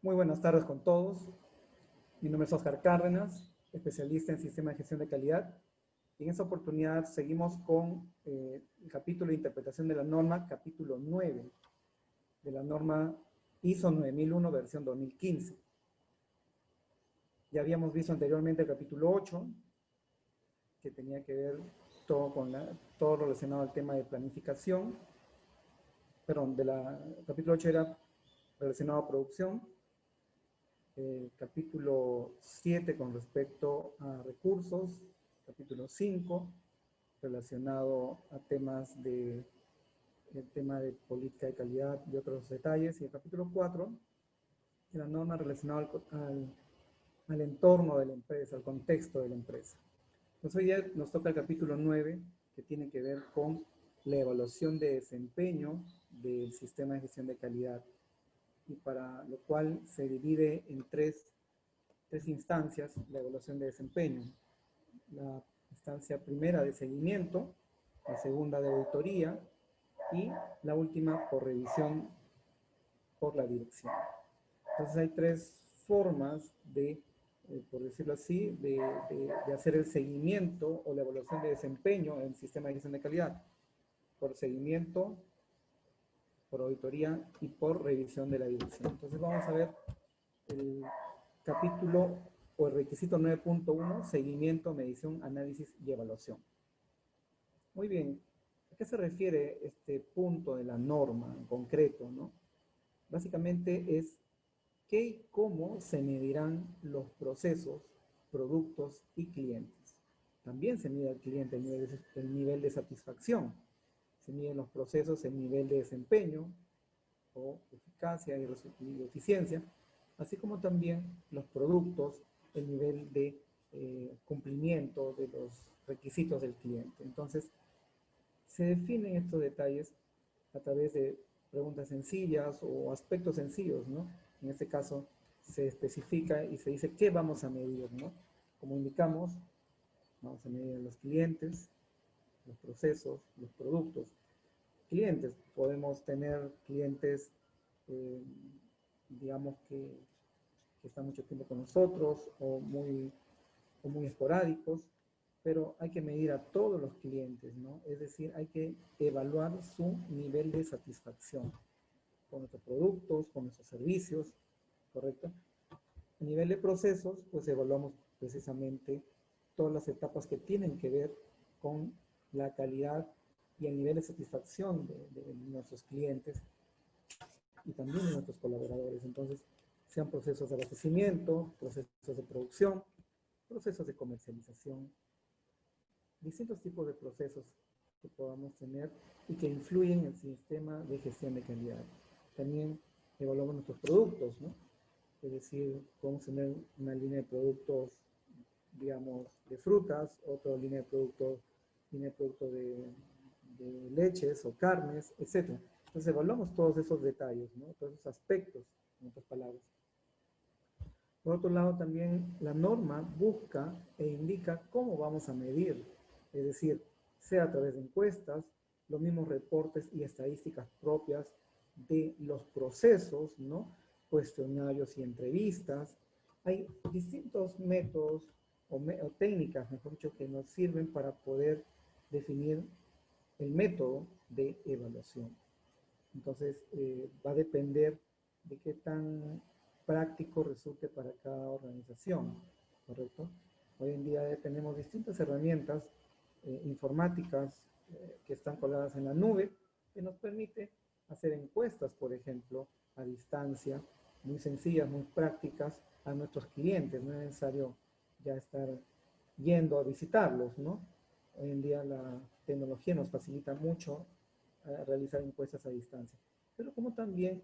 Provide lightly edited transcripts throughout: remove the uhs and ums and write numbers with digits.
Muy buenas tardes con todos. Mi nombre es Oscar Cárdenas, especialista en Sistema de Gestión de Calidad. Y en esta oportunidad seguimos con el capítulo de interpretación de la norma, capítulo 9 de la norma ISO 9001, versión 2015. Ya habíamos visto anteriormente el capítulo 8, que tenía que ver todo relacionado al tema de planificación. Perdón, el capítulo 8 era relacionado a producción. Capítulo 7 con respecto a recursos, capítulo 5 relacionado a temas el tema de política de calidad y otros detalles, y el capítulo 4 de la norma relacionada al entorno de la empresa, al contexto de la empresa. Entonces hoy ya nos toca el capítulo 9, que tiene que ver con la evaluación de desempeño del sistema de gestión de calidad, y para lo cual se divide en tres instancias la evaluación de desempeño. La instancia primera de seguimiento, la segunda de auditoría y la última por revisión por la dirección. Entonces hay tres formas de, por decirlo así, de hacer el seguimiento o la evaluación de desempeño en el sistema de gestión de calidad. Por seguimiento, por auditoría y por revisión de la dirección. Entonces vamos a ver el capítulo o el requisito 9.1, seguimiento, medición, análisis y evaluación. Muy bien, ¿a qué se refiere este punto de la norma en concreto, no? Básicamente es qué y cómo se medirán los procesos, productos y clientes. También se mide al cliente el nivel de satisfacción. Se miden los procesos, el nivel de desempeño o eficacia y eficiencia, así como también los productos, el nivel de cumplimiento de los requisitos del cliente. Entonces, se definen estos detalles a través de preguntas sencillas o aspectos sencillos, ¿no? En este caso, se especifica y se dice qué vamos a medir, ¿no? Como indicamos, vamos a medir los clientes, los procesos, los productos. Clientes, podemos tener clientes, eh, digamos que están mucho tiempo con nosotros o muy esporádicos, pero hay que medir a todos los clientes, ¿no? Es decir, hay que evaluar su nivel de satisfacción con nuestros productos, con nuestros servicios, ¿correcto? A nivel de procesos, pues evaluamos precisamente todas las etapas que tienen que ver con la calidad y el nivel de satisfacción de nuestros clientes y también de nuestros colaboradores. Entonces, sean procesos de abastecimiento, procesos de producción, procesos de comercialización, distintos tipos de procesos que podamos tener y que influyen en el sistema de gestión de calidad. También evaluamos nuestros productos, ¿no? Es decir, podemos tener una línea de productos, digamos, de frutas, otra línea de productos de leches o carnes, etc. Entonces evaluamos todos esos detalles, ¿no? Todos esos aspectos, en otras palabras. Por otro lado, también la norma busca e indica cómo vamos a medir, es decir, sea a través de encuestas, los mismos reportes y estadísticas propias de los procesos, ¿no? Cuestionarios y entrevistas. Hay distintos métodos o técnicas, mejor dicho, que nos sirven para poder definir el método de evaluación. Entonces, va a depender de qué tan práctico resulte para cada organización, ¿correcto? Hoy en día tenemos distintas herramientas informáticas que están colgadas en la nube, que nos permite hacer encuestas, por ejemplo, a distancia, muy sencillas, muy prácticas, a nuestros clientes. No es necesario ya estar yendo a visitarlos, ¿no? Hoy en día la tecnología nos facilita mucho realizar encuestas a distancia, pero como también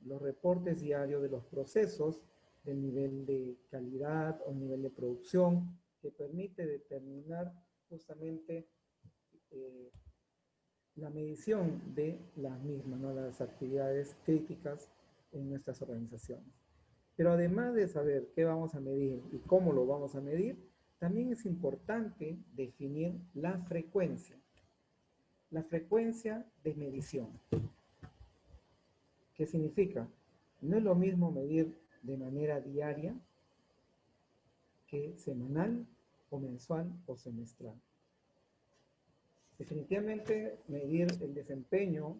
los reportes diarios de los procesos, del nivel de calidad o nivel de producción, que permite determinar justamente eh, la medición de las mismas, ¿no? Las actividades críticas en nuestras organizaciones. Pero además de saber qué vamos a medir y cómo lo vamos a medir, también es importante definir la frecuencia de medición. ¿Qué significa? No es lo mismo medir de manera diaria que semanal o mensual o semestral. Definitivamente medir el desempeño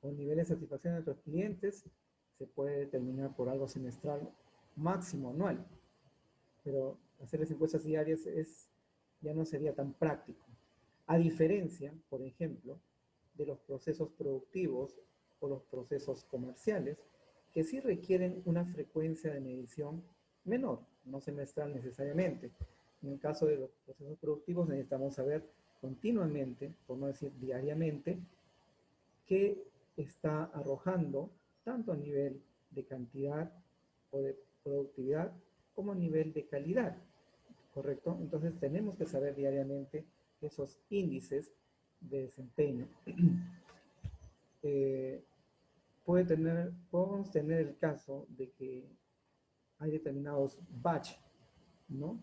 o nivel de satisfacción de nuestros clientes se puede determinar por algo semestral, máximo anual, pero hacerles encuestas diarias ya no sería tan práctico. A diferencia, por ejemplo, de los procesos productivos o los procesos comerciales, que sí requieren una frecuencia de medición menor, no semestral necesariamente. En el caso de los procesos productivos necesitamos saber continuamente, por no decir diariamente, qué está arrojando tanto a nivel de cantidad o de productividad como a nivel de calidad, ¿correcto? Entonces tenemos que saber diariamente esos índices de desempeño. Podemos tener el caso de que hay determinados batch, ¿no?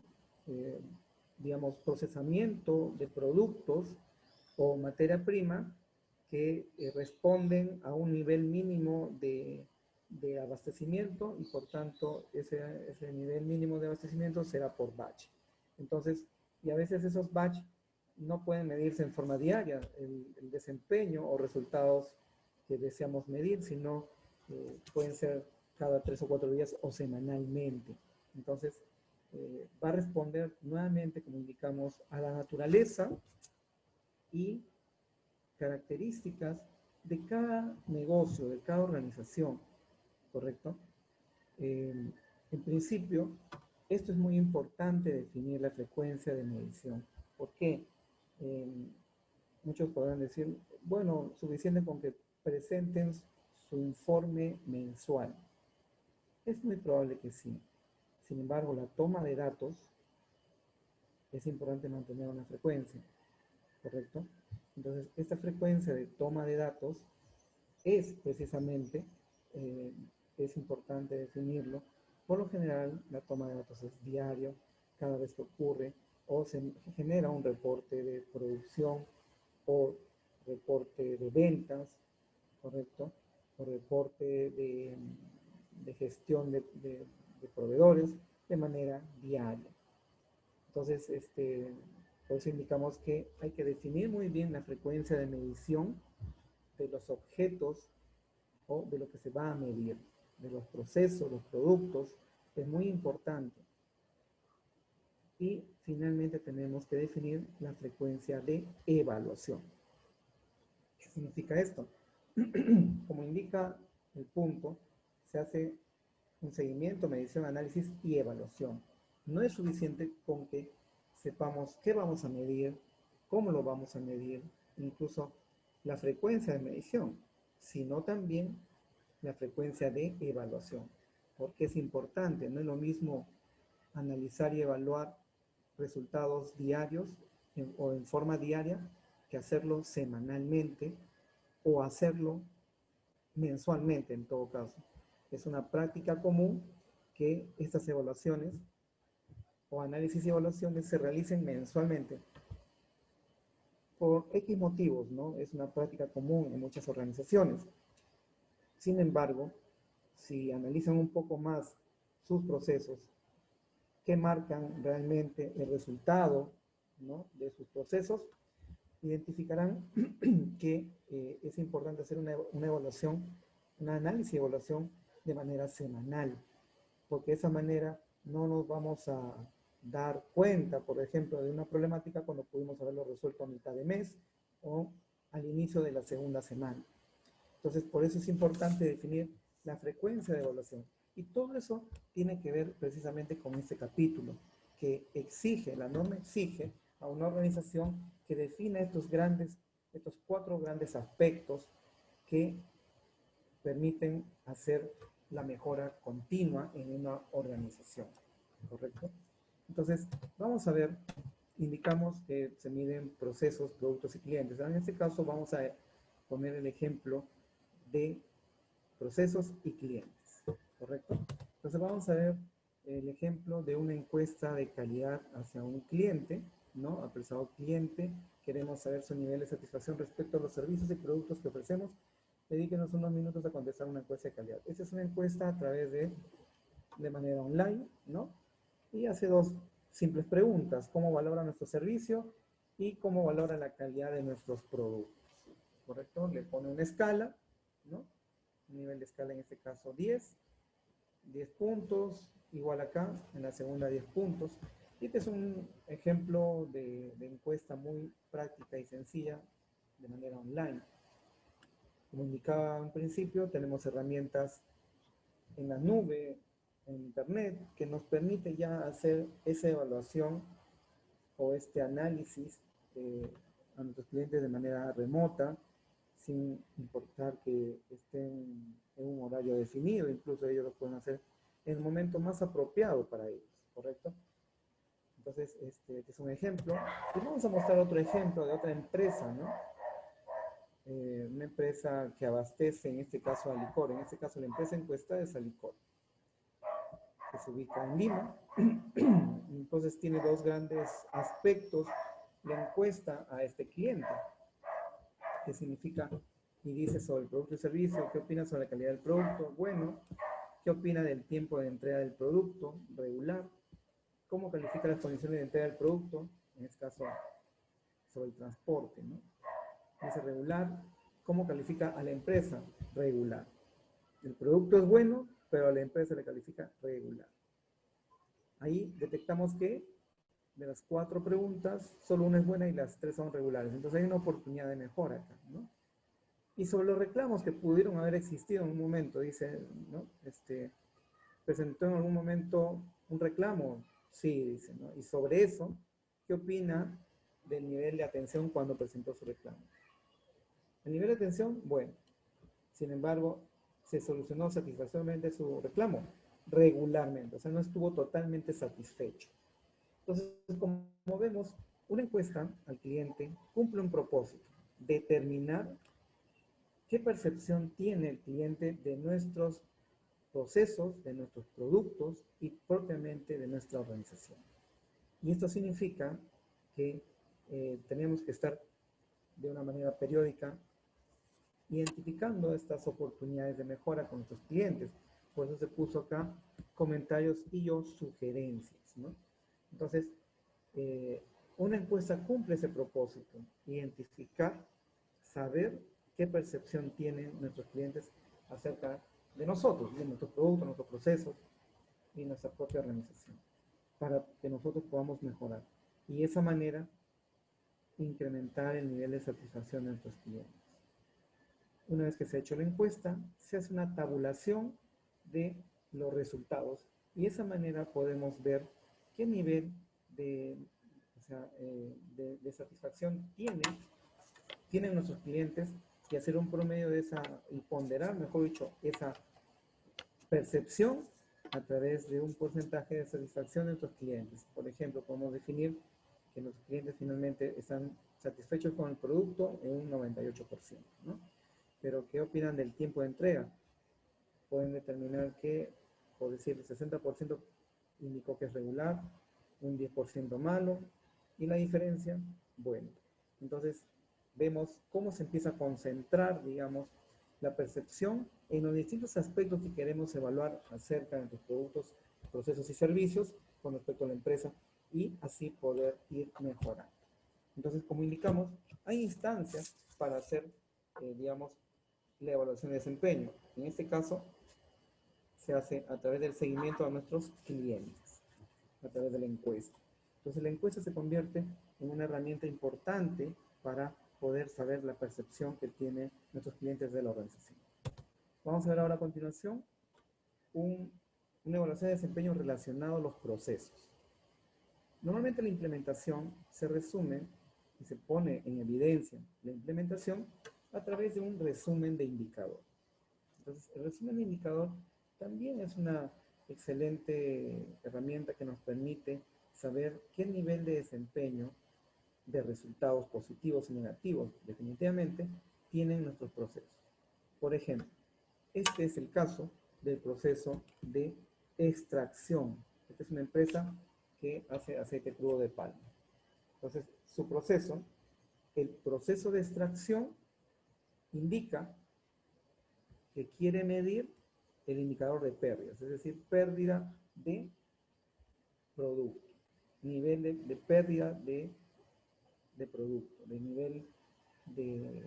Digamos, procesamiento de productos o materia prima que responden a un nivel mínimo de abastecimiento y por tanto ese nivel mínimo de abastecimiento será por batch. Entonces, y a veces esos batch no pueden medirse en forma diaria, el desempeño o resultados que deseamos medir, sino pueden ser cada 3 o 4 días o semanalmente. Entonces, va a responder nuevamente, como indicamos, a la naturaleza y características de cada negocio, de cada organización, ¿correcto? En principio, esto es muy importante definir la frecuencia de medición. ¿Por qué? Muchos podrán decir, bueno, suficiente con que presenten su informe mensual. Es muy probable que sí. Sin embargo, la toma de datos es importante mantener una frecuencia, ¿correcto? Entonces, esta frecuencia de toma de datos es precisamente, es importante definirlo. Por lo general, la toma de datos es diario, cada vez que ocurre, o se genera un reporte de producción o reporte de ventas, ¿correcto? O reporte de gestión de proveedores de manera diaria. Entonces, por eso indicamos que hay que definir muy bien la frecuencia de medición de los objetos o de lo que se va a medir, de los procesos, los productos, es muy importante. Y finalmente tenemos que definir la frecuencia de evaluación. ¿Qué significa esto? Como indica el punto, se hace un seguimiento, medición, análisis y evaluación. No es suficiente con que sepamos qué vamos a medir, cómo lo vamos a medir, incluso la frecuencia de medición, sino también la frecuencia de evaluación. Porque es importante, no es lo mismo analizar y evaluar resultados diarios o en forma diaria que hacerlo semanalmente o hacerlo mensualmente en todo caso. Es una práctica común que estas evaluaciones o análisis y evaluaciones se realicen mensualmente por X motivos, ¿no? Es una práctica común en muchas organizaciones. Sin embargo, si analizan un poco más sus procesos, que marcan realmente el resultado, ¿no?, de sus procesos, identificarán que es importante hacer una evaluación, un análisis y evaluación de manera semanal, porque de esa manera no nos vamos a dar cuenta, por ejemplo, de una problemática cuando pudimos haberlo resuelto a mitad de mes o al inicio de la segunda semana. Entonces, por eso es importante definir la frecuencia de evaluación. Y todo eso tiene que ver precisamente con este capítulo, que exige, la norma exige a una organización que defina estos 4 grandes aspectos que permiten hacer la mejora continua en una organización, ¿correcto? Entonces, vamos a ver, indicamos que se miden procesos, productos y clientes. En este caso vamos a poner el ejemplo de procesos y clientes, ¿correcto? Entonces vamos a ver el ejemplo de una encuesta de calidad hacia un cliente, ¿no? Apresado cliente, queremos saber su nivel de satisfacción respecto a los servicios y productos que ofrecemos Dedíquenos unos minutos a contestar una encuesta de calidad. Esta es una encuesta a través de manera online, ¿no? Y hace dos simples preguntas: ¿cómo valora nuestro servicio? Y ¿cómo valora la calidad de nuestros productos? ¿Correcto? Le pone una escala, ¿no? Un nivel de escala en este caso 10 puntos, igual acá, en la segunda 10 puntos. Y este es un ejemplo de encuesta muy práctica y sencilla de manera online. Como indicaba en principio, tenemos herramientas en la nube, en internet, que nos permite ya hacer esa evaluación o este análisis a nuestros clientes de manera remota, sin importar que estén en un horario definido. Incluso ellos lo pueden hacer en el momento más apropiado para ellos, ¿correcto? Entonces, este es un ejemplo. Y vamos a mostrar otro ejemplo de otra empresa, ¿no? Una empresa que abastece, en este caso, a licor. En este caso, la empresa encuestada es Alicor, que se ubica en Lima. Entonces, tiene dos grandes aspectos la encuesta a este cliente. ¿Qué significa? Y dice sobre el producto y servicio, ¿qué opina sobre la calidad del producto? Bueno. ¿Qué opina del tiempo de entrega del producto? Regular. ¿Cómo califica las condiciones de entrega del producto? En este caso, sobre el transporte, ¿no? Dice regular. ¿Cómo califica a la empresa? Regular. El producto es bueno, pero a la empresa le califica regular. Ahí detectamos que de las 4 preguntas, solo una es buena y las 3 son regulares. Entonces hay una oportunidad de mejora acá, ¿no? Y sobre los reclamos que pudieron haber existido en un momento, dice, ¿no? ¿Presentó en algún momento un reclamo? Sí, dice, ¿no? Y sobre eso, ¿qué opina del nivel de atención cuando presentó su reclamo? El nivel de atención, bueno. Sin embargo, se solucionó satisfactoriamente su reclamo, regularmente, o sea, no estuvo totalmente satisfecho. Entonces, como vemos, una encuesta al cliente cumple un propósito: determinar qué percepción tiene el cliente de nuestros procesos, de nuestros productos y propiamente de nuestra organización. Y esto significa que tenemos que estar de una manera periódica identificando estas oportunidades de mejora con nuestros clientes. Por eso se puso acá comentarios y o sugerencias, ¿no? Entonces, una encuesta cumple ese propósito: identificar, saber qué percepción tienen nuestros clientes acerca de nosotros, de nuestros productos, nuestros procesos y nuestra propia organización, para que nosotros podamos mejorar. Y de esa manera incrementar el nivel de satisfacción de nuestros clientes. Una vez que se ha hecho la encuesta, se hace una tabulación de los resultados y de esa manera podemos ver qué nivel de, de satisfacción tienen nuestros clientes, y hacer un promedio de esa, y ponderar, mejor dicho, esa percepción a través de un porcentaje de satisfacción de nuestros clientes. Por ejemplo, podemos definir que los clientes finalmente están satisfechos con el producto en un 98%, ¿no? Pero ¿qué opinan del tiempo de entrega? Pueden determinar que, por decir, el 60% indicó que es regular, un 10% malo, y la diferencia, bueno. Entonces, vemos cómo se empieza a concentrar, digamos, la percepción en los distintos aspectos que queremos evaluar acerca de nuestros productos, procesos y servicios con respecto a la empresa, y así poder ir mejorando. Entonces, como indicamos, hay instancias para hacer, digamos, la evaluación de desempeño. En este caso, se hace a través del seguimiento a nuestros clientes, a través de la encuesta. Entonces, la encuesta se convierte en una herramienta importante para poder saber la percepción que tienen nuestros clientes de la organización. Vamos a ver ahora a continuación una evaluación de desempeño relacionado a los procesos. Normalmente la implementación se resume y se pone en evidencia la implementación a través de un resumen de indicador. Entonces, el resumen de indicador también es una excelente herramienta que nos permite saber qué nivel de desempeño, de resultados positivos y negativos, definitivamente, tienen nuestros procesos. Por ejemplo, este es el caso del proceso de extracción. Esta es una empresa que hace aceite crudo de palma. Entonces, el proceso de extracción indica que quiere medir el indicador de pérdidas, es decir, pérdida de producto, nivel de pérdida de producto, de nivel de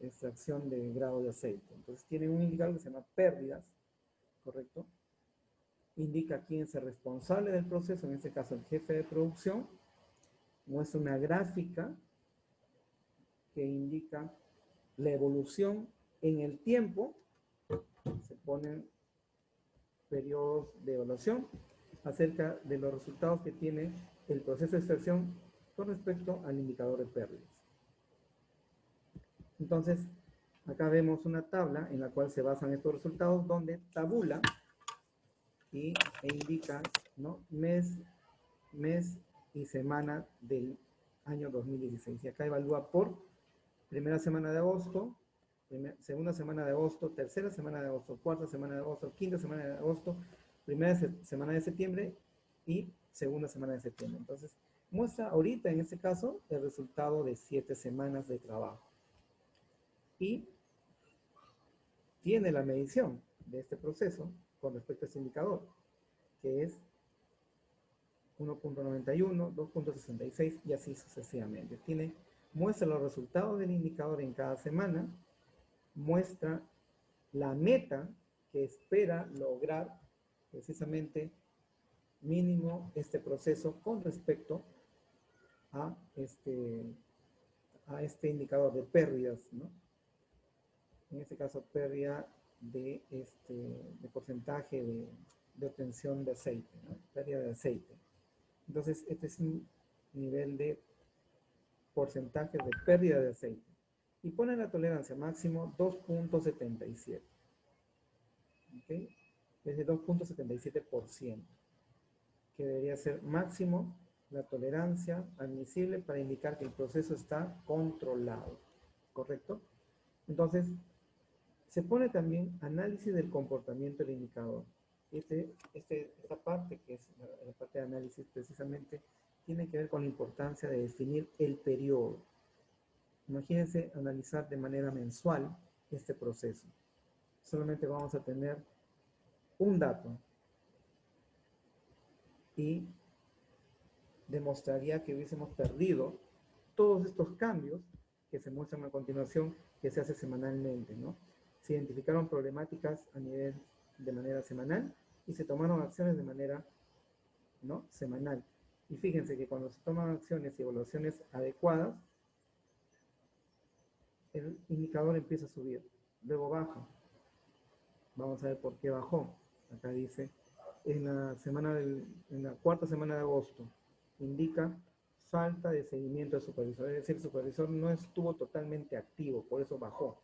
extracción de grado de aceite. Entonces tiene un indicador que se llama pérdidas, ¿correcto? Indica quién es el responsable del proceso, en este caso el jefe de producción. Muestra una gráfica que indica la evolución en el tiempo. Se ponen periodos de evaluación acerca de los resultados que tiene el proceso de extracción con respecto al indicador de pérdidas. Entonces, acá vemos una tabla en la cual se basan estos resultados, donde tabula e indica, ¿no?, mes y semana del año 2016. Y acá evalúa por primera semana de agosto, segunda semana de agosto, tercera semana de agosto, cuarta semana de agosto, quinta semana de agosto, primera semana de septiembre y segunda semana de septiembre. Entonces, muestra ahorita, en este caso, el resultado de 7 semanas de trabajo. Y tiene la medición de este proceso con respecto a este indicador, que es 1.91, 2.66 y así sucesivamente. Muestra los resultados del indicador en cada semana, muestra la meta que espera lograr precisamente mínimo este proceso con respecto a este indicador de pérdidas, ¿no? En este caso, pérdida de porcentaje de obtención de aceite, ¿no? Pérdida de aceite. Entonces, este es un nivel de porcentaje de pérdida de aceite. Y pone la tolerancia máximo 2.77. ¿Ok? Es de 2.77%, que debería ser máximo la tolerancia admisible para indicar que el proceso está controlado. ¿Correcto? Entonces, se pone también análisis del comportamiento del indicador. Esta parte, que es la parte de análisis, precisamente tiene que ver con la importancia de definir el periodo. Imagínense analizar de manera mensual este proceso. Solamente vamos a tener un dato y demostraría que hubiésemos perdido todos estos cambios que se muestran a continuación, que se hace semanalmente, ¿no? Se identificaron problemáticas de manera semanal y se tomaron acciones de manera, ¿no?, semanal. Y fíjense que cuando se toman acciones y evaluaciones adecuadas, el indicador empieza a subir, luego baja. Vamos a ver por qué bajó. Acá dice, en la cuarta semana de agosto, indica falta de seguimiento del supervisor, es decir, el supervisor no estuvo totalmente activo, por eso bajó.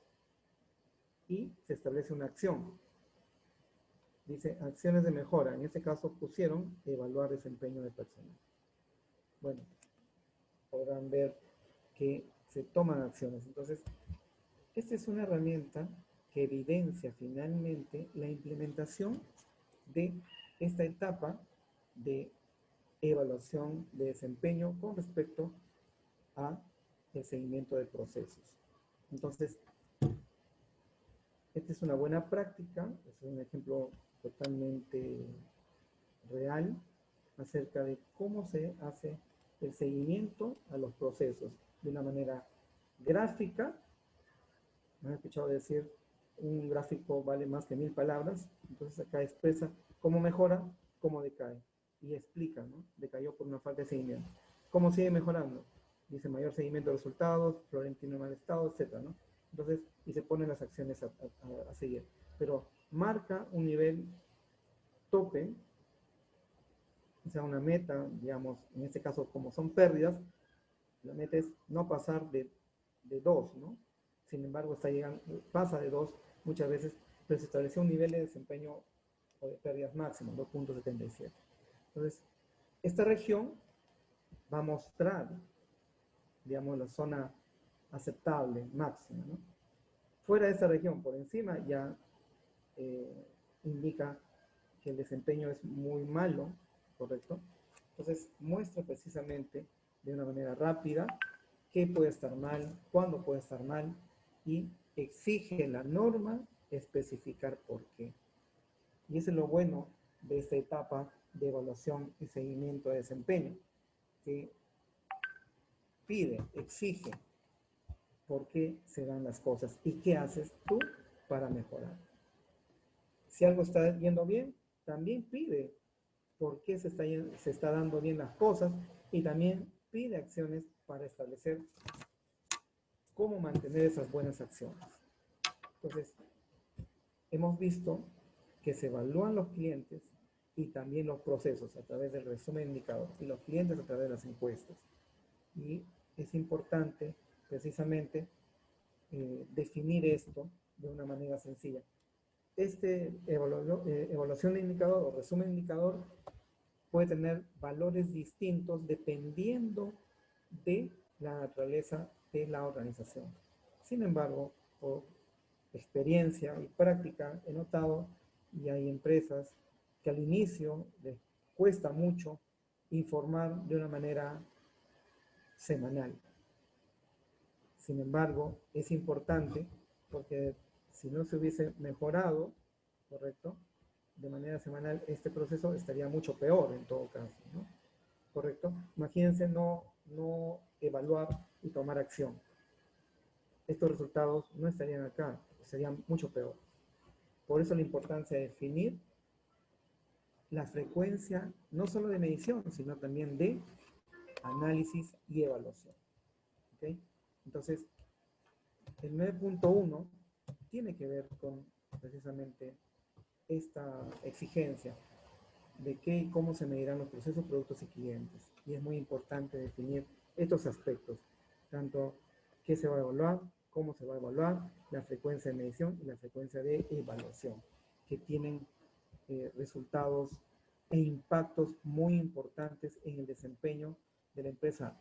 Y se establece una acción. Dice, acciones de mejora. En este caso pusieron evaluar desempeño de personal. Bueno, podrán ver que se toman acciones. Entonces, esta es una herramienta que evidencia finalmente la implementación de esta etapa de evaluación de desempeño con respecto a el seguimiento de procesos. Entonces, esta es una buena práctica, es un ejemplo totalmente real acerca de cómo se hace el seguimiento a los procesos de una manera gráfica. Me han escuchado decir, un gráfico vale más que 1000 palabras, entonces acá expresa cómo mejora, cómo decae, y explica, ¿no? Decayó por una falta de seguimiento. ¿Cómo sigue mejorando? Dice mayor seguimiento de resultados, Florentino en mal estado, etc., ¿no? Entonces, y se ponen las acciones a seguir. Pero marca un nivel tope, o sea, una meta, digamos, en este caso, como son pérdidas, la meta es no pasar de 2, ¿no? Sin embargo, pasa de 2 muchas veces, pero se estableció un nivel de desempeño o de pérdidas máximo, 2.77. Entonces, esta región va a mostrar, digamos, la zona aceptable, máxima, ¿no? Fuera de esa región, por encima, ya indica que el desempeño es muy malo, ¿correcto? Entonces, muestra precisamente de una manera rápida qué puede estar mal, cuándo puede estar mal, y exige la norma especificar por qué. Y eso es lo bueno de esta etapa de evaluación y seguimiento de desempeño, que pide, exige por qué se dan las cosas y qué haces tú para mejorar. Si algo está yendo bien, también pide por qué se está dando bien las cosas y también pide acciones para establecer cómo mantener esas buenas acciones. Entonces, hemos visto que se evalúan los clientes y también los procesos a través del resumen indicador y los clientes a través de las encuestas. Y es importante precisamente definir esto de una manera sencilla. Evaluación de indicador o resumen de indicador puede tener valores distintos dependiendo de la naturaleza de la organización. Sin embargo, por experiencia y práctica he notado y hay empresas que al inicio les cuesta mucho informar de una manera semanal. Sin embargo, es importante porque si no se hubiese mejorado, ¿correcto?, de manera semanal, este proceso estaría mucho peor en todo caso, ¿no? ¿Correcto? Imagínense no evaluar y tomar acción. Estos resultados no estarían acá, serían mucho peor. Por eso la importancia de definir la frecuencia, no solo de medición, sino también de análisis y evaluación. ¿Okay? Entonces, el 9.1 tiene que ver con precisamente esta exigencia de qué y cómo se medirán los procesos, productos y clientes. Y es muy importante definir estos aspectos, tanto qué se va a evaluar, cómo se va a evaluar, la frecuencia de medición y la frecuencia de evaluación, que tienen resultados e impactos muy importantes en el desempeño de la empresa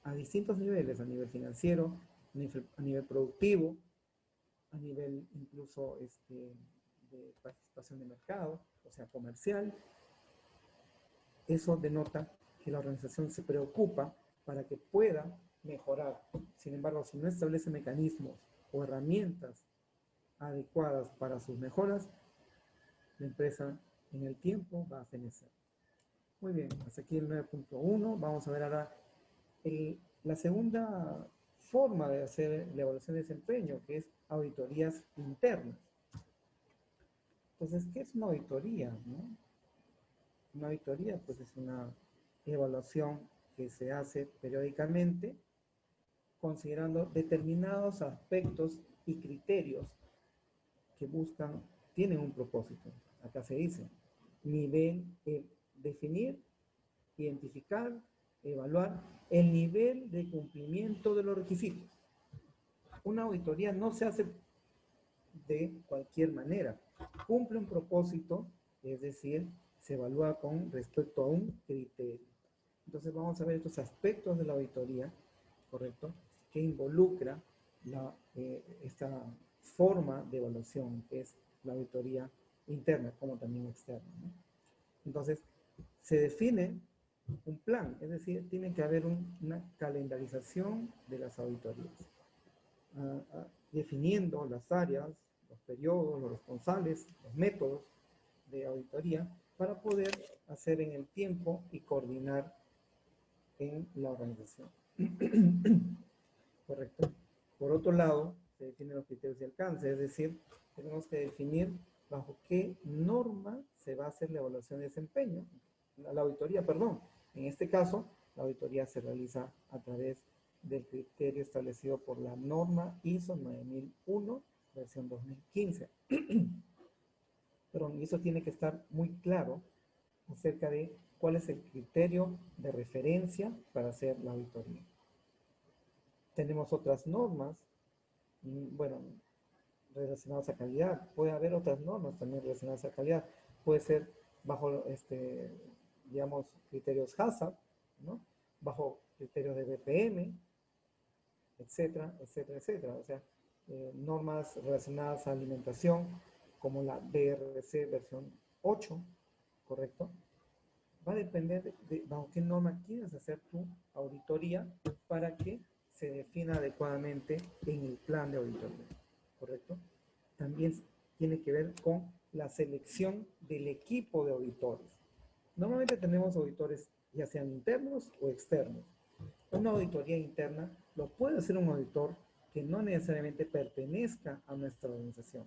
a distintos niveles, a nivel financiero, a nivel productivo, a nivel incluso de participación de mercado, o sea, comercial. Eso denota que la organización se preocupa para que pueda mejorar. Sin embargo, si no establece mecanismos o herramientas adecuadas para sus mejoras, la empresa en el tiempo va a fenecer. Muy bien, hasta aquí el 9.1. Vamos a ver ahora la segunda forma de hacer la evaluación de desempeño, que es auditorías internas. Entonces, ¿qué es una auditoría, no? Una auditoría, pues, es una evaluación que se hace periódicamente considerando determinados aspectos y criterios que tienen un propósito. Acá se dice, definir, identificar, evaluar el nivel de cumplimiento de los requisitos. Una auditoría no se hace de cualquier manera. Cumple un propósito, es decir, se evalúa con respecto a un criterio. Entonces vamos a ver estos aspectos de la auditoría, ¿correcto?, que involucra esta forma de evaluación, que es la auditoría interna, como también externa, ¿no? Entonces, se define un plan, es decir, tiene que haber una calendarización de las auditorías, definiendo las áreas, los periodos, los responsables, los métodos de auditoría para poder hacer en el tiempo y coordinar en la organización. Correcto. Por otro lado, se definen los criterios de alcance, es decir, tenemos que definir bajo qué norma se va a hacer la evaluación de desempeño, la auditoría, perdón. En este caso, la auditoría se realiza a través del criterio establecido por la norma ISO 9001, versión 2015. Perdón, y eso tiene que estar muy claro acerca de cuál es el criterio de referencia para hacer la auditoría. Tenemos otras normas, bueno, relacionadas a calidad. Puede haber otras normas también relacionadas a calidad. Puede ser bajo, digamos, criterios HACCP, ¿no?, bajo criterios de BPM, etcétera, etcétera, etcétera. O sea, normas relacionadas a alimentación, como la BRC versión 8, ¿correcto? Va a depender de bajo qué norma quieras hacer tu auditoría para que se defina adecuadamente en el plan de auditoría, ¿correcto? También tiene que ver con la selección del equipo de auditores. Normalmente tenemos auditores ya sean internos o externos. Una auditoría interna lo puede hacer un auditor que no necesariamente pertenezca a nuestra organización,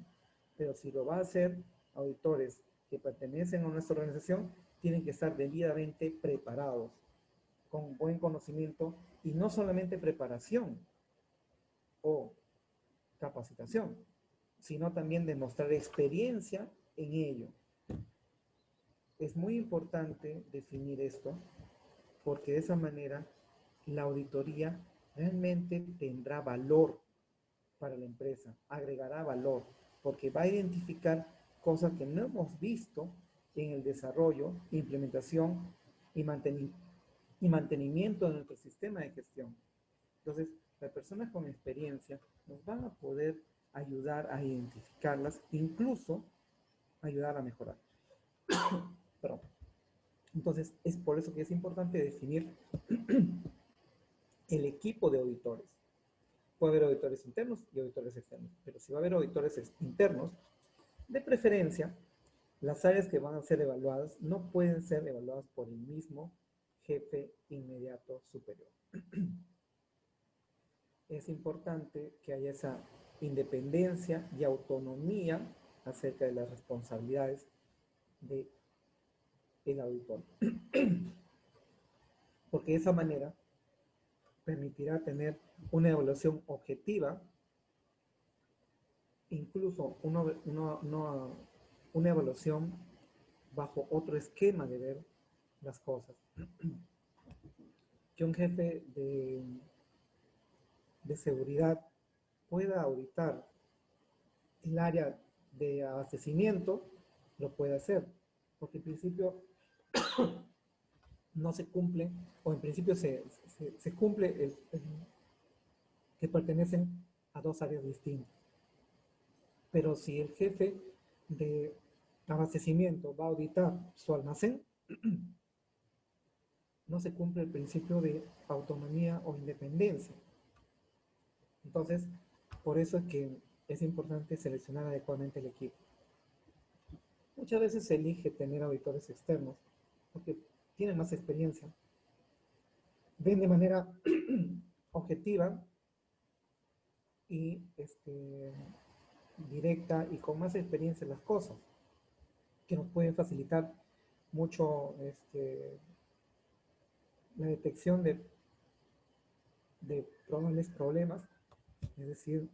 pero si lo va a hacer auditores que pertenecen a nuestra organización, tienen que estar debidamente preparados, con buen conocimiento, y no solamente preparación o capacitación, sino también demostrar experiencia en ello. Es muy importante definir esto, porque de esa manera la auditoría realmente tendrá valor para la empresa, agregará valor, porque va a identificar cosas que no hemos visto en el desarrollo, implementación y mantenimiento de nuestro sistema de gestión. Entonces, las personas con experiencia nos van a poder ayudar a identificarlas, incluso ayudar a mejorar. Perdón. Entonces, es por eso que es importante definir el equipo de auditores. Puede haber auditores internos y auditores externos, pero si va a haber auditores internos, de preferencia, las áreas que van a ser evaluadas no pueden ser evaluadas por el mismo jefe inmediato superior. Es importante que haya esa independencia y autonomía acerca de las responsabilidades del auditor. Porque de esa manera permitirá tener una evaluación objetiva, incluso una evaluación bajo otro esquema de ver las cosas. Que un jefe de seguridad pueda auditar el área de abastecimiento, lo puede hacer, porque en principio no se cumple, o en principio se cumple que pertenecen a dos áreas distintas. Pero si el jefe de abastecimiento va a auditar su almacén, no se cumple el principio de autonomía o independencia. Entonces, por eso es que es importante seleccionar adecuadamente el equipo. Muchas veces se elige tener auditores externos porque tienen más experiencia, ven de manera objetiva y directa y con más experiencia en las cosas, que nos pueden facilitar mucho la detección de probables problemas, es decir,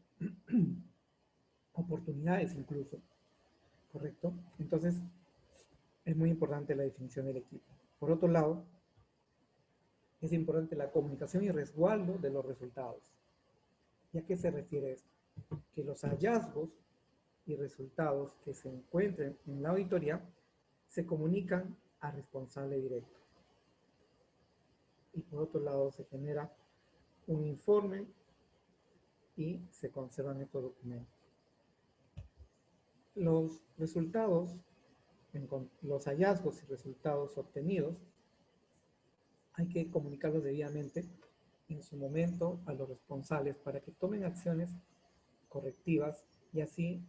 oportunidades incluso, ¿correcto? Entonces, es muy importante la definición del equipo. Por otro lado, es importante la comunicación y resguardo de los resultados. ¿Y a qué se refiere esto? Que los hallazgos y resultados que se encuentren en la auditoría se comunican al responsable directo. Y por otro lado, se genera un informe y se conservan estos documentos. Los resultados, los hallazgos y resultados obtenidos, hay que comunicarlos debidamente en su momento a los responsables para que tomen acciones correctivas y así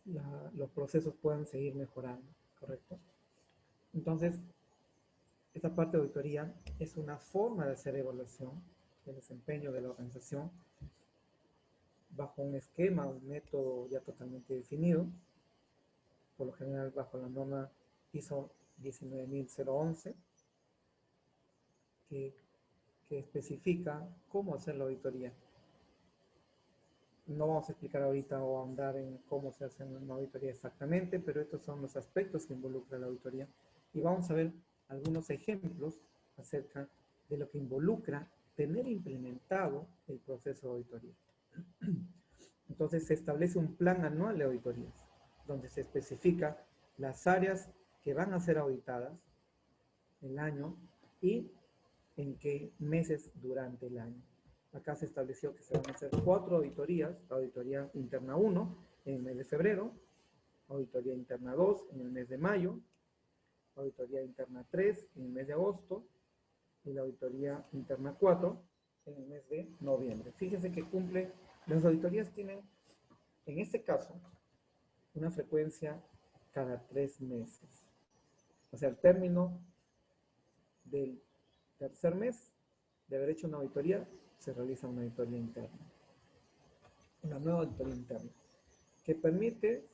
los procesos puedan seguir mejorando, ¿correcto? Entonces, esta parte de auditoría es una forma de hacer evaluación del desempeño de la organización bajo un esquema, un método ya totalmente definido, por lo general bajo la norma ISO 19011, que especifica cómo hacer la auditoría. No vamos a explicar ahorita o ahondar en cómo se hace una auditoría exactamente, pero estos son los aspectos que involucra la auditoría. Y vamos a ver algunos ejemplos acerca de lo que involucra tener implementado el proceso de auditoría. Entonces se establece un plan anual de auditorías, donde se especifica las áreas que van a ser auditadas el año y en qué meses durante el año. Acá se estableció que se van a hacer 4 auditorías: auditoría interna 1 en el mes de febrero, auditoría interna 2 en el mes de mayo, auditoría interna 3 en el mes de agosto y la auditoría interna 4 en el mes de noviembre. Fíjense que cumple, las auditorías tienen, en este caso, una frecuencia cada 3 meses. O sea, al término del tercer mes de haber hecho una auditoría, se realiza una auditoría interna. Una nueva auditoría interna, que permite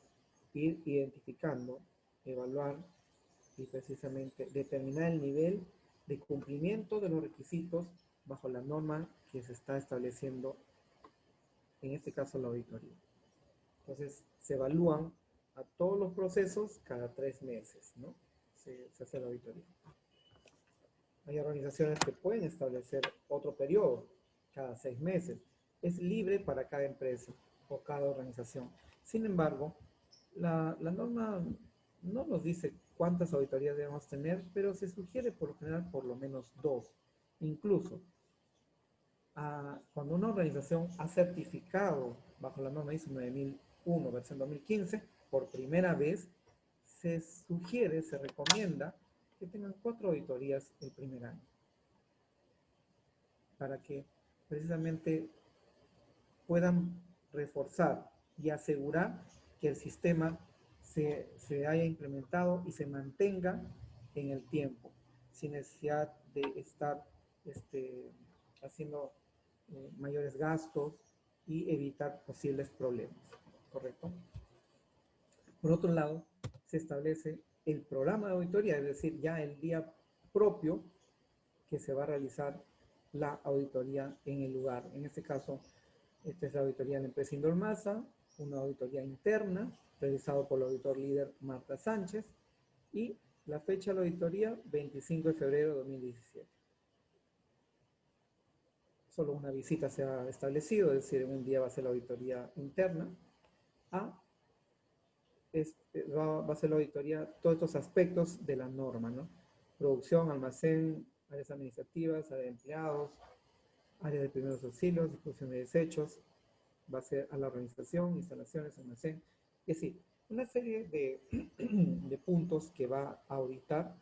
ir identificando, evaluar y precisamente determinar el nivel de cumplimiento de los requisitos bajo la norma que se está estableciendo, en este caso la auditoría. Entonces, se evalúan a todos los procesos cada 3 meses, ¿no? Se hace la auditoría. Hay organizaciones que pueden establecer otro periodo, cada 6 meses. Es libre para cada empresa o cada organización. Sin embargo, la norma no nos dice cuántas auditorías debemos tener, pero se sugiere por lo general por lo menos 2. Incluso, cuando una organización ha certificado bajo la norma ISO 9001, versión 2015, por primera vez, se sugiere, se recomienda que tengan 4 auditorías el primer año, para que precisamente puedan reforzar y asegurar que el sistema se haya implementado y se mantenga en el tiempo, sin necesidad de estar haciendo mayores gastos y evitar posibles problemas, ¿correcto? Por otro lado, se establece el programa de auditoría, es decir, ya el día propio que se va a realizar la auditoría en el lugar. En este caso, esta es la auditoría de la empresa Indormasa, una auditoría interna realizado por el auditor líder Marta Sánchez, y la fecha de la auditoría 25 de febrero de 2017. Solo una visita se ha establecido, es decir, en un día va a ser la auditoría interna. Va a ser la auditoría todos estos aspectos de la norma, ¿no? Producción, almacén, áreas administrativas, área de empleados, área de primeros auxilios, distribución de desechos, va a ser a la organización, instalaciones, almacén, es decir, una serie de puntos que va a auditar.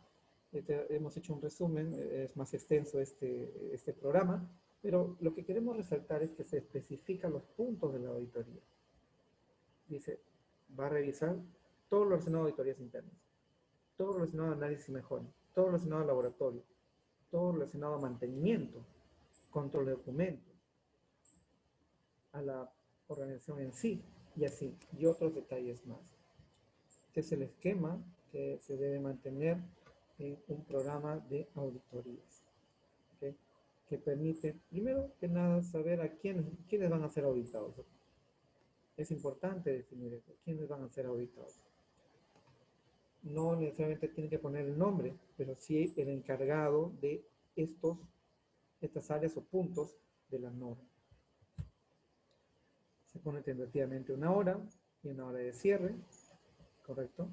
Hemos hecho un resumen, es más extenso este programa, pero lo que queremos resaltar es que se especifican los puntos de la auditoría. Dice, va a revisar todo lo relacionado a auditorías internas, todo lo relacionado a análisis y mejora, todo lo relacionado al laboratorio, todo lo relacionado a mantenimiento, control de documentos, a la organización en sí, y así, y otros detalles más. Este es el esquema que se debe mantener en un programa de auditorías, ¿okay? Que permite, primero que nada, saber a quiénes van a ser auditados. Es importante definir eso, quiénes van a ser auditados. No necesariamente tiene que poner el nombre, pero sí el encargado de estas áreas o puntos de la norma. Se pone tentativamente una hora y una hora de cierre, ¿correcto?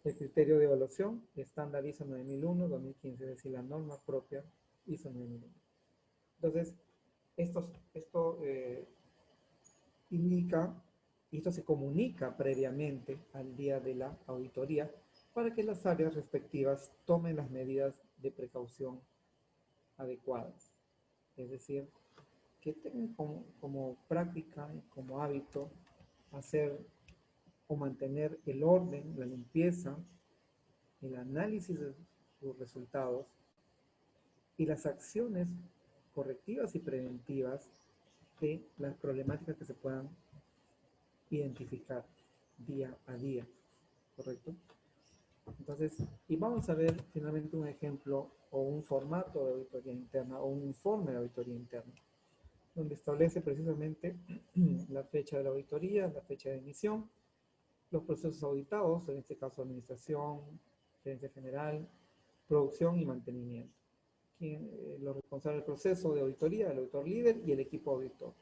El criterio de evaluación, estándar ISO 9001-2015, es decir, la norma propia ISO 9001. Entonces, esto indica, y esto se comunica previamente al día de la auditoría para que las áreas respectivas tomen las medidas de precaución adecuadas. Es decir, que tengan como práctica y como hábito hacer o mantener el orden, la limpieza, el análisis de sus resultados y las acciones correctivas y preventivas de las problemáticas que se puedan identificar día a día, ¿correcto? Entonces, y vamos a ver finalmente un ejemplo o un formato de auditoría interna o un informe de auditoría interna, donde establece precisamente la fecha de la auditoría, la fecha de emisión, los procesos auditados, en este caso administración, gerencia general, producción y mantenimiento. Los responsables del proceso de auditoría, el auditor líder y el equipo auditor.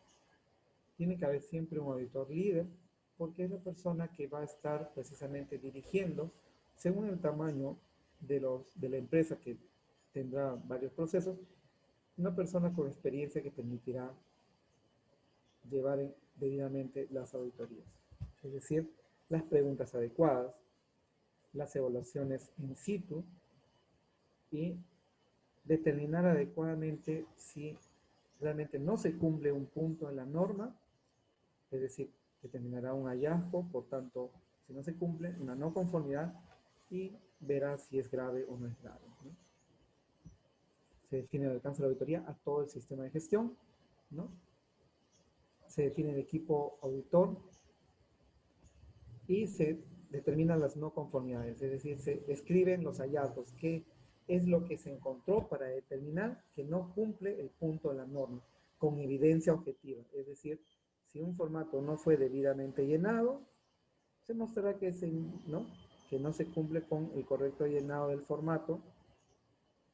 Tiene que haber siempre un auditor líder, porque es la persona que va a estar precisamente dirigiendo, según el tamaño de la empresa que tendrá varios procesos, una persona con experiencia que permitirá llevar debidamente las auditorías. Es decir, las preguntas adecuadas, las evaluaciones in situ y determinar adecuadamente si realmente no se cumple un punto en la norma, es decir, determinará un hallazgo, por tanto, Si no se cumple, una no conformidad y verá si es grave o no es grave, ¿no? Se define el alcance de la auditoría a todo el sistema de gestión, ¿no? Se define el equipo auditor y se determinan las no conformidades, es decir, se describen los hallazgos, qué es lo que se encontró para determinar que no cumple el punto de la norma, con evidencia objetiva, es decir, si un formato no fue debidamente llenado, se mostrará que, que no se cumple con el correcto llenado del formato,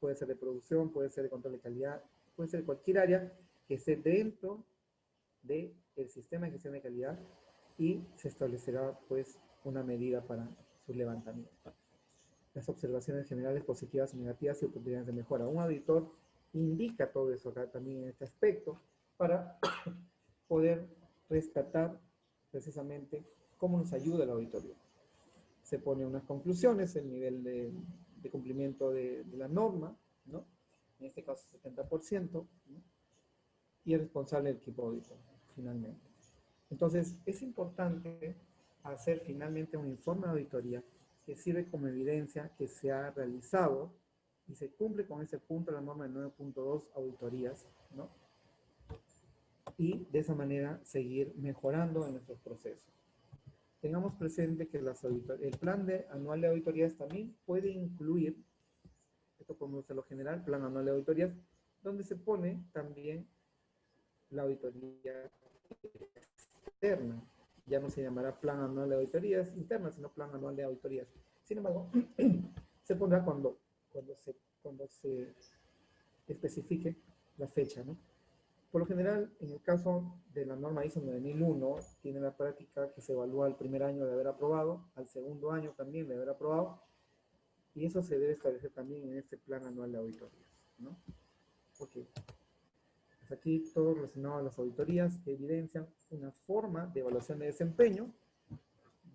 puede ser de producción, puede ser de control de calidad, puede ser cualquier área que esté dentro del sistema de gestión de calidad y se establecerá pues una medida para su levantamiento. Las observaciones generales positivas y negativas y oportunidades de mejora. Un auditor indica todo eso acá también en este aspecto para poder rescatar precisamente cómo nos ayuda la auditoría. Se pone unas conclusiones, el nivel de cumplimiento de la norma, ¿no? En este caso 70%, ¿no? Y el responsable del equipo auditor, finalmente. Entonces, es importante hacer finalmente un informe de auditoría que sirve como evidencia que se ha realizado y se cumple con ese punto de la norma de 9.2 auditorías, ¿no? Y de esa manera seguir mejorando en nuestros procesos. Tengamos presente que el plan anual de auditorías también puede incluir, esto como se lo general, plan anual de auditorías, donde se pone también la auditoría externa. Ya no se llamará plan anual de auditorías internas, sino plan anual de auditorías. Sin embargo, se pondrá cuando se especifique la fecha, ¿no? Por lo general, en el caso de la norma ISO 9001, tiene la práctica que se evalúa el primer año de haber aprobado, al segundo año también de haber aprobado, y eso se debe establecer también en este plan anual de auditorías, ¿no? Ok. Pues aquí todo relacionado a las auditorías que evidencian una forma de evaluación de desempeño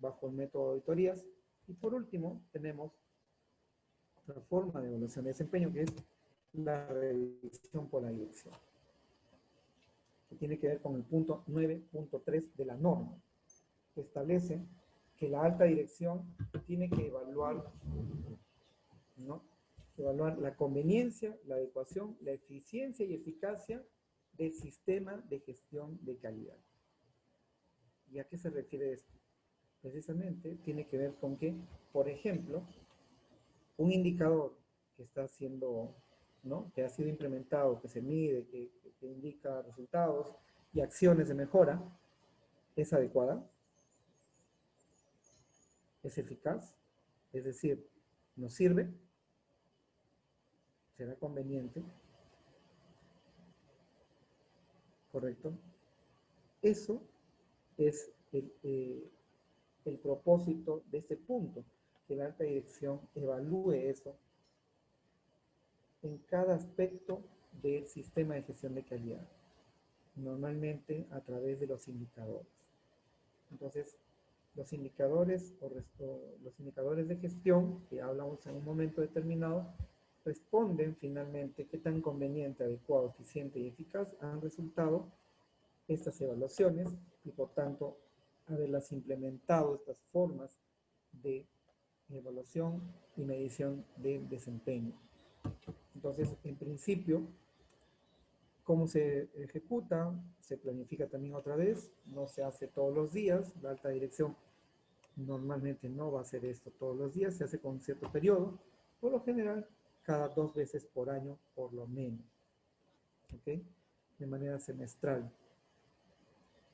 bajo el método de auditorías. Y por último, tenemos otra forma de evaluación de desempeño que es la revisión por la dirección, que tiene que ver con el punto 9.3 de la norma, que establece que la alta dirección tiene que evaluar, ¿no? Evaluar la conveniencia, la adecuación, la eficiencia y eficacia del sistema de gestión de calidad. ¿Y a qué se refiere esto? Precisamente tiene que ver con que, por ejemplo, un indicador que está siendo, ¿no? Que ha sido implementado, que se mide, que indica resultados y acciones de mejora, ¿es adecuada? ¿Es eficaz? Es decir, ¿nos sirve? ¿Será conveniente? ¿Correcto? Eso es el propósito de este punto, que la alta dirección evalúe eso en cada aspecto del sistema de gestión de calidad, normalmente a través de los indicadores. Entonces, los indicadores los indicadores de gestión, que hablamos en un momento determinado, responden finalmente qué tan conveniente, adecuado, eficiente y eficaz han resultado estas evaluaciones y por tanto haberlas implementado estas formas de evaluación y medición del desempeño. Entonces, en principio, ¿cómo se ejecuta? Se planifica también otra vez, no se hace todos los días, la alta dirección normalmente no va a hacer esto todos los días, se hace con cierto periodo, por lo general cada 2 veces por año por lo menos, ¿ok? De manera semestral.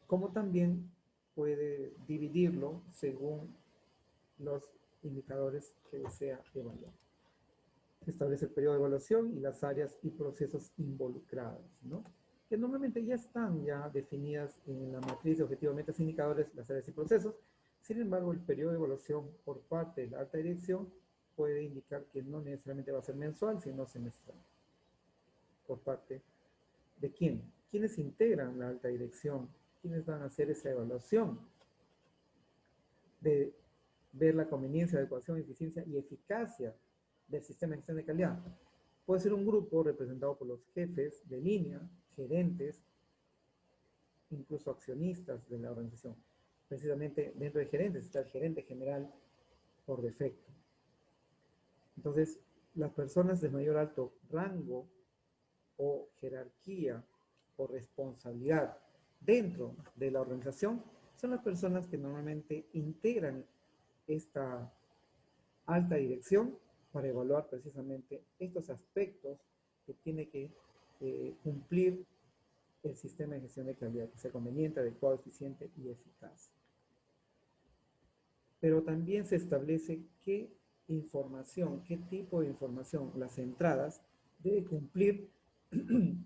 Como también puede dividirlo según los indicadores que desea evaluar. Establece el periodo de evaluación y las áreas y procesos involucrados, ¿no? Que normalmente ya están definidas en la matriz de objetivos, metas, indicadores, las áreas y procesos. Sin embargo, el periodo de evaluación por parte de la alta dirección puede indicar que no necesariamente va a ser mensual, sino semestral. ¿Por parte de quién? ¿Quiénes integran la alta dirección? ¿Quiénes van a hacer esa evaluación? De ver la conveniencia, adecuación, eficiencia y eficacia del sistema de gestión de calidad. Puede ser un grupo representado por los jefes de línea, gerentes, incluso accionistas de la organización. precisamente dentro de gerentes está el gerente general por defecto. Entonces, las personas de mayor alto rango o jerarquía o responsabilidad dentro de la organización son las personas que normalmente integran esta alta dirección para evaluar precisamente estos aspectos que tiene que cumplir el sistema de gestión de calidad, que sea conveniente, adecuado, eficiente y eficaz. Pero también se establece qué información, qué tipo de información, las entradas, debe cumplir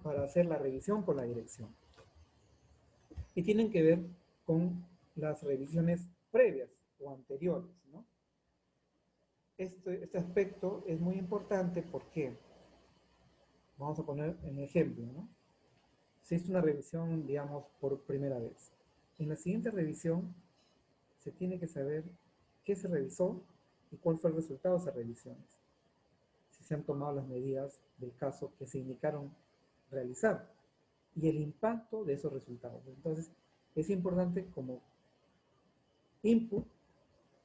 para hacer la revisión por la dirección. Y tienen que ver con las revisiones previas o anteriores, ¿no? Este aspecto es muy importante porque, vamos a poner un ejemplo, ¿no? Se hizo una revisión, digamos, por primera vez. En la siguiente revisión se tiene que saber qué se revisó y cuál fue el resultado de esas revisiones. Si se han tomado las medidas del caso que se indicaron realizar y el impacto de esos resultados. Entonces, es importante como input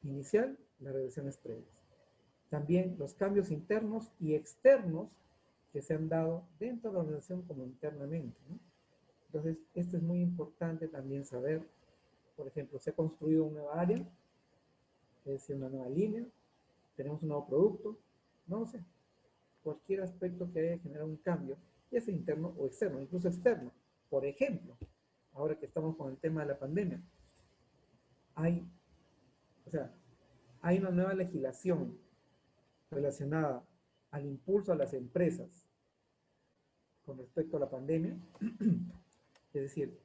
inicial las revisiones previas. También los cambios internos y externos que se han dado dentro de la organización como internamente, ¿no? Entonces, esto es muy importante también saber, por ejemplo, se ha construido una nueva área, es decir, una nueva línea, tenemos un nuevo producto, no lo sé, cualquier aspecto que haya generado un cambio, ya sea interno o externo, incluso externo. Por ejemplo, ahora que estamos con el tema de la pandemia, hay una nueva legislación relacionada al impulso a las empresas con respecto a la pandemia, es decir,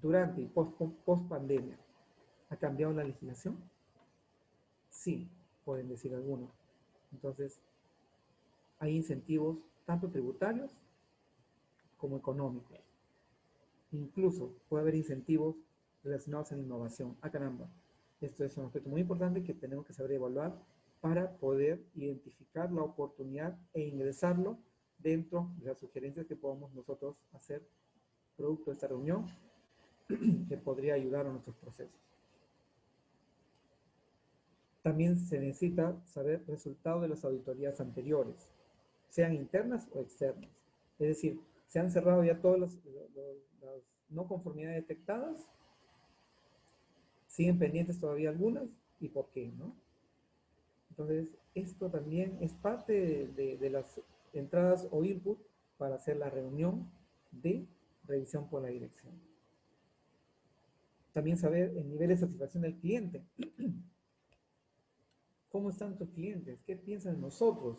durante y post pandemia, ¿ha cambiado la legislación? Sí, pueden decir algunos. Entonces, hay incentivos tanto tributarios como económicos. Incluso puede haber incentivos relacionados a la innovación. ¡Ah, caramba! Esto es un aspecto muy importante que tenemos que saber evaluar para poder identificar la oportunidad e ingresarlo dentro de las sugerencias que podamos nosotros hacer producto de esta reunión que podría ayudar a nuestros procesos. También se necesita saber el resultado de las auditorías anteriores, sean internas o externas. Es decir, se han cerrado ya todas las no conformidades detectadas, siguen pendientes todavía algunas, y por qué, ¿no? Entonces, esto también es parte de las entradas o input para hacer la reunión de revisión por la dirección. También saber el nivel de satisfacción del cliente. ¿Cómo están tus clientes? ¿Qué piensan de nosotros?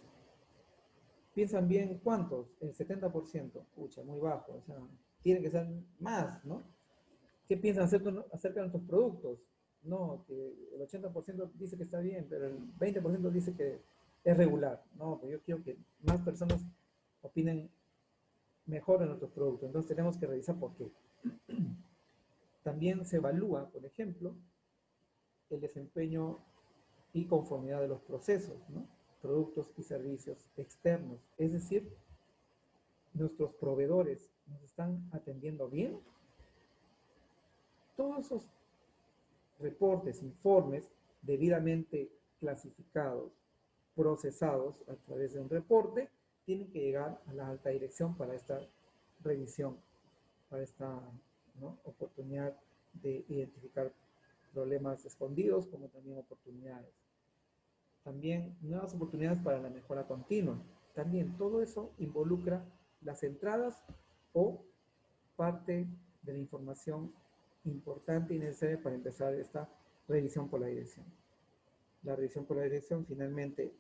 ¿Piensan bien cuántos? El 70%. Pucha, muy bajo. O sea, tiene que ser más, ¿no? ¿Qué piensan acerca de nuestros productos? No, que el 80% dice que está bien, pero el 20% dice que es regular. No, pues yo quiero que más personas opinen mejor de nuestros productos. Entonces tenemos que revisar por qué. También se evalúa, por ejemplo, el desempeño y conformidad de los procesos, ¿no? Productos y servicios externos. Es decir, nuestros proveedores nos están atendiendo bien. Todos esos reportes, informes debidamente clasificados, procesados a través de un reporte, tienen que llegar a la alta dirección para esta revisión, para esta, ¿no?, oportunidad de identificar problemas escondidos como también oportunidades. También nuevas oportunidades para la mejora continua. También todo eso involucra las entradas o parte de la información importante y necesaria para empezar esta revisión por la dirección. La revisión por la dirección finalmente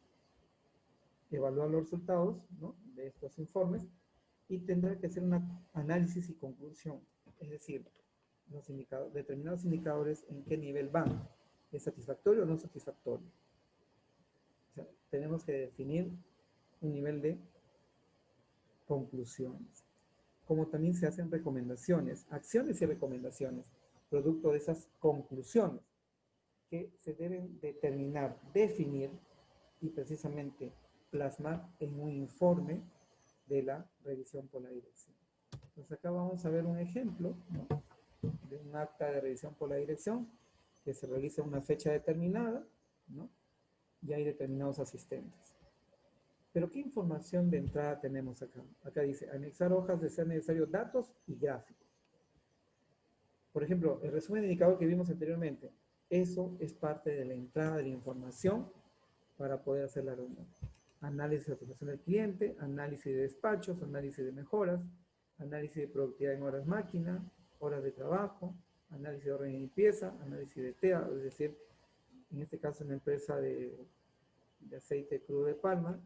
evalúa los resultados, ¿no?, de estos informes y tendrá que hacer un análisis y conclusión, es decir, determinados indicadores en qué nivel van, ¿es satisfactorio o no satisfactorio? O sea, tenemos que definir un nivel de conclusiones. Como también se hacen recomendaciones, acciones y recomendaciones, producto de esas conclusiones que se deben determinar, definir y precisamente plasmar en un informe de la revisión por la dirección. Entonces acá vamos a ver un ejemplo, ¿no?, de un acta de revisión por la dirección, que se realiza una fecha determinada, ¿no? Y hay determinados asistentes. Pero ¿qué información de entrada tenemos acá? Acá dice, anexar hojas de ser necesario datos y gráficos. Por ejemplo, el resumen de indicador que vimos anteriormente, eso es parte de la entrada de la información para poder hacer la reunión. Análisis de satisfacción del cliente, análisis de despachos, análisis de mejoras, análisis de productividad en horas máquina, horas de trabajo, análisis de orden y limpieza, análisis de TEA, es decir, en este caso en la empresa de aceite crudo de palma,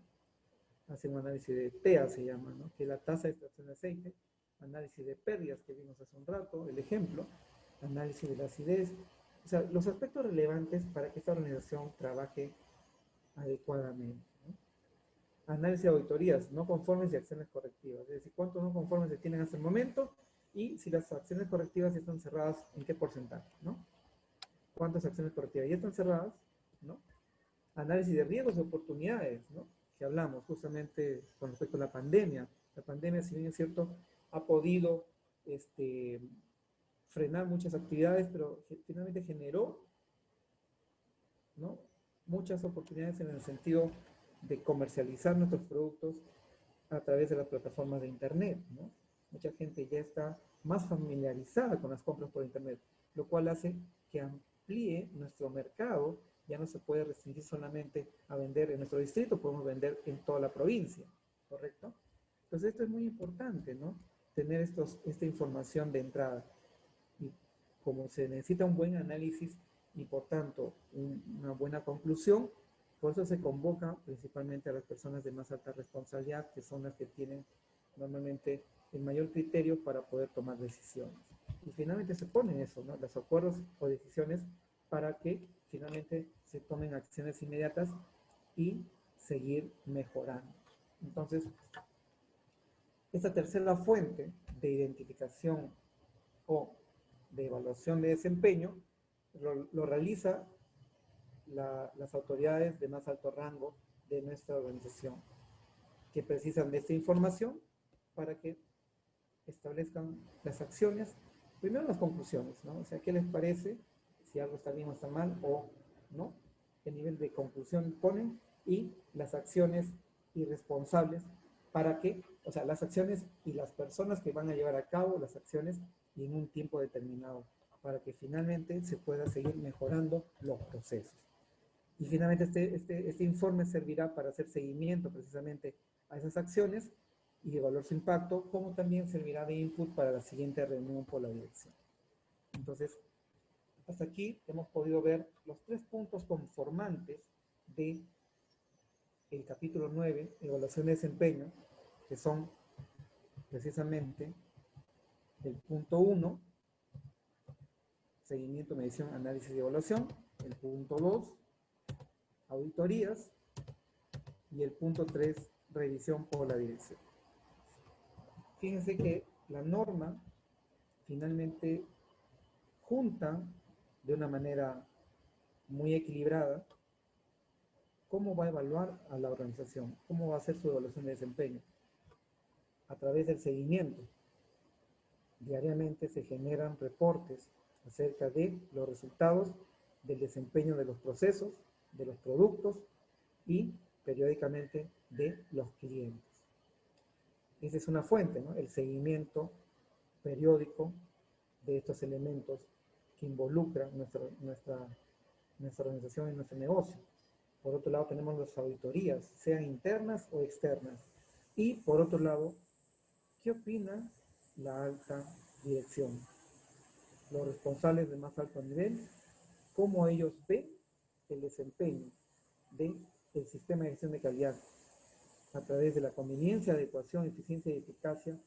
hacen un análisis de TEA, se llama, ¿no? Que es la tasa de extracción de aceite, análisis de pérdidas que vimos hace un rato, el ejemplo, análisis de la acidez, o sea, los aspectos relevantes para que esta organización trabaje adecuadamente, ¿no? Análisis de auditorías, no conformes y acciones correctivas, es decir, cuántos no conformes se tienen hasta el momento y si las acciones correctivas están cerradas, en qué porcentaje, ¿no? ¿Cuántas acciones correctivas ya están cerradas, ¿no? Análisis de riesgos y oportunidades, ¿no? Que hablamos justamente con respecto a la pandemia. La pandemia, si bien es cierto, ha podido frenar muchas actividades, pero finalmente generó, ¿no? Muchas oportunidades en el sentido de comercializar nuestros productos a través de las plataformas de Internet, ¿no? Mucha gente ya está más familiarizada con las compras por Internet, lo cual hace que amplíe nuestro mercado. Ya no se puede restringir solamente a vender en nuestro distrito, podemos vender en toda la provincia, ¿correcto? Entonces esto es muy importante, ¿no? Tener esta información de entrada. Y como se necesita un buen análisis y por tanto una buena conclusión, por eso se convoca principalmente a las personas de más alta responsabilidad, que son las que tienen normalmente el mayor criterio para poder tomar decisiones. Y finalmente se ponen eso, ¿no? Los acuerdos o decisiones para que finalmente se tomen acciones inmediatas y seguir mejorando. Entonces, esta tercera fuente de identificación o de evaluación de desempeño lo realiza las autoridades de más alto rango de nuestra organización, que precisan de esta información para que establezcan las acciones, primero las conclusiones, ¿no? O sea, ¿qué les parece? Si algo está bien o está mal, o no, qué nivel de conclusión ponen, y las acciones irresponsables para que, o sea, las acciones y las personas que van a llevar a cabo las acciones y en un tiempo determinado, para que finalmente se pueda seguir mejorando los procesos. Y finalmente este informe servirá para hacer seguimiento precisamente a esas acciones y evaluar su impacto, como también servirá de input para la siguiente reunión por la dirección. Entonces, hasta aquí hemos podido ver los 3 puntos conformantes del capítulo 9, evaluación de desempeño, que son precisamente el punto 1, seguimiento, medición, análisis y evaluación, el punto 2, auditorías, y el punto 3, revisión por la dirección. Fíjense que la norma finalmente junta de una manera muy equilibrada cómo va a evaluar a la organización, cómo va a hacer su evaluación de desempeño. A través del seguimiento, diariamente se generan reportes acerca de los resultados del desempeño de los procesos, de los productos y periódicamente de los clientes. Esa es una fuente, ¿no? El seguimiento periódico de estos elementos que involucran nuestra organización y nuestro negocio. Por otro lado, tenemos las auditorías, sean internas o externas. Y por otro lado, ¿qué opina la alta dirección? Los responsables de más alto nivel, cómo ellos ven el desempeño del sistema de gestión de calidad a través de la conveniencia, adecuación, eficiencia y eficacia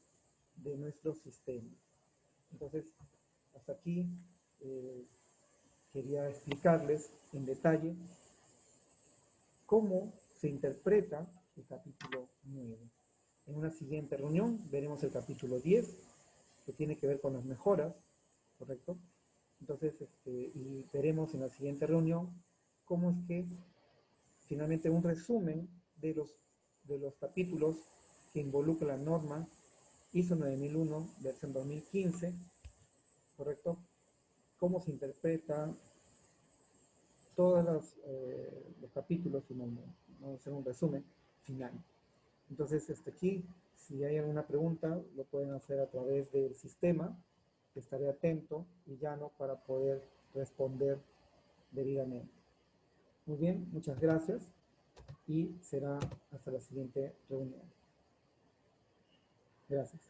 de nuestros sistemas. Entonces, hasta aquí quería explicarles en detalle cómo se interpreta el capítulo 9. En una siguiente reunión veremos el capítulo 10, que tiene que ver con las mejoras, ¿correcto? Entonces, y veremos en la siguiente reunión cómo es que finalmente un resumen de los capítulos que involucra la norma ISO 9001, versión 2015, ¿correcto? Cómo se interpreta todos los capítulos, y vamos a hacer un resumen final. Entonces, aquí, si hay alguna pregunta, lo pueden hacer a través del sistema, que estaré atento y llano para poder responder debidamente. Muy bien, muchas gracias y será hasta la siguiente reunión. Gracias.